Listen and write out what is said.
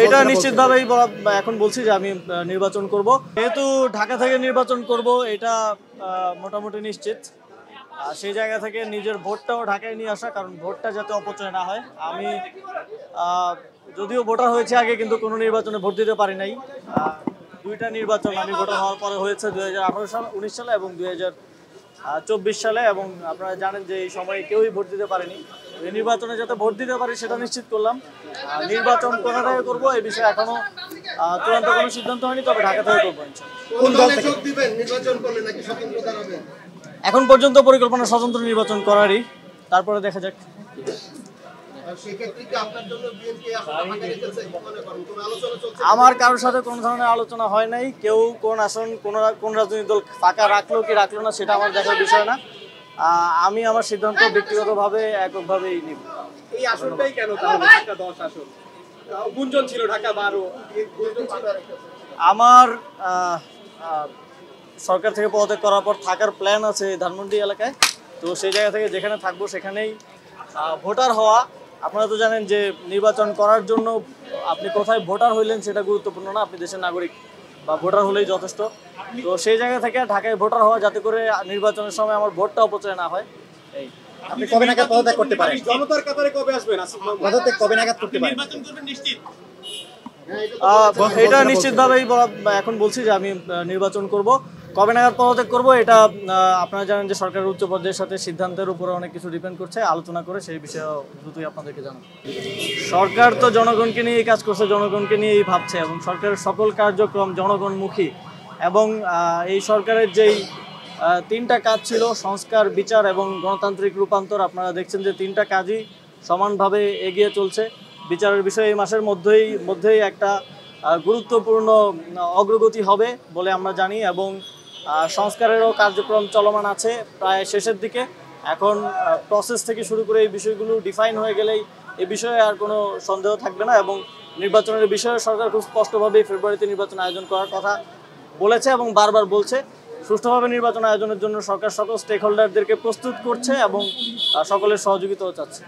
এটা নিশ্চিতভাবেই এখন বলছি যে আমি নির্বাচন করব, যেহেতু ঢাকা থেকে নির্বাচন করব এটা মোটামুটি নিশ্চিত। সেই জায়গা থেকে নিজের ভোটটাও ঢাকায় নিয়ে আসা, কারণ ভোটটা যাতে অপচয় না হয়। আমি যদিও ভোটার হয়েছে আগে, কিন্তু কোনো নির্বাচনে ভোট দিতে পারি নাই। দুইটা নির্বাচন আমি ভোটার হওয়ার পরে হয়েছে 2018 সাল 19 সালে এবং 2024 সালে, এবং আপনারা জানেন যে এই সময়ে কেউই ভোট দিতে পারেনি। এই নির্বাচনে যাতে ভোট দিতে পারি সেটা নিশ্চিত করলাম। নির্বাচন কোথা থেকে করবো এই বিষয়ে এখনো চূড়ান্ত কোনো সিদ্ধান্ত হয়নি, তবে ঢাকা থেকে করবো। এখন পর্যন্ত পরিকল্পনা স্বতন্ত্র নির্বাচন করারই, তারপরে দেখা যাক। আমার কারোর সাথে কোনো ধরনের আলোচনা হয় নাই। কেউ কোন আসন কোন রাজনৈতিক দল ফাঁকা রাখলো কি রাখলো না সেটা আমার দেখার বিষয় না। আমি আমার সিদ্ধান্ত ব্যক্তিগতভাবে এককভাবেই নিব। এই আসনটাই কেন তাহলে ঢাকা 10 আসন? গুঞ্জন ছিল ঢাকা 12। আমার সরকার থেকে পদত্যাগ করার পর থাকার প্ল্যান আছে ধানমন্ডি এলাকায়। তো সেই জায়গা থেকে যেখানে থাকবো সেখানেই ভোটার হওয়া। আপনারা তো জানেন যে নির্বাচন করার জন্য আপনি কোথায় ভোটার হইলেন সেটা গুরুত্বপূর্ণ না, আপনি দেশের নাগরিক বা ভোটার হলেই যথেষ্ট। তো সেই জায়গা থেকে ঢাকায় ভোটার হওয়া, যাতে করে নির্বাচনের সময় আমার ভোটটা অপচয় না হয়। এই আপনি কবে নাগাদ পদত্যাগ করতে পারেন? জনতার কাতারে কবে আসবেন? পদত্যাগ কবে নাগাদ করতে পারেন? নির্বাচন করবেন নিশ্চিত? এটা নিশ্চিতভাবেই এখন বলছি যে আমি নির্বাচন করব। কবে নাগাদ পদত্যাগ করবো এটা আপনারা জানেন যে সরকারের উচ্চ পর্যায়ের সাথে সিদ্ধান্তের উপরে অনেক কিছু ডিপেন্ড করছে। আলোচনা করে সেই বিষয়ে দ্রুতই আপনাদেরকে জানাবো। সরকার তো জনগণকে নিয়েই কাজ করছে, জনগণকে নিয়েই ভাবছে, এবং সরকারের সকল কার্যক্রম জনগণমুখী। এবং এই সরকারের যেই তিনটা কাজ ছিল, সংস্কার, বিচার এবং গণতান্ত্রিক রূপান্তর, আপনারা দেখছেন যে তিনটা কাজই সমানভাবে এগিয়ে চলছে। বিচারের বিষয়ে এই মাসের মধ্যেই একটা গুরুত্বপূর্ণ অগ্রগতি হবে বলে আমরা জানি, এবং সংস্কারেরও কার্যক্রম চলমান আছে, প্রায় শেষের দিকে। এখন প্রসেস থেকে শুরু করে এই বিষয়গুলো ডিফাইন হয়ে গেলেই এ বিষয়ে আর কোনো সন্দেহ থাকবে না। এবং নির্বাচনের বিষয়ে সরকার খুব স্পষ্টভাবেই ফেব্রুয়ারিতে নির্বাচন আয়োজন করার কথা বলেছে এবং বারবার বলছে। সুষ্ঠুভাবে নির্বাচন আয়োজনের জন্য সরকার সকল স্টেক হোল্ডারদেরকে প্রস্তুত করছে এবং সকলের সহযোগিতাও চাচ্ছে।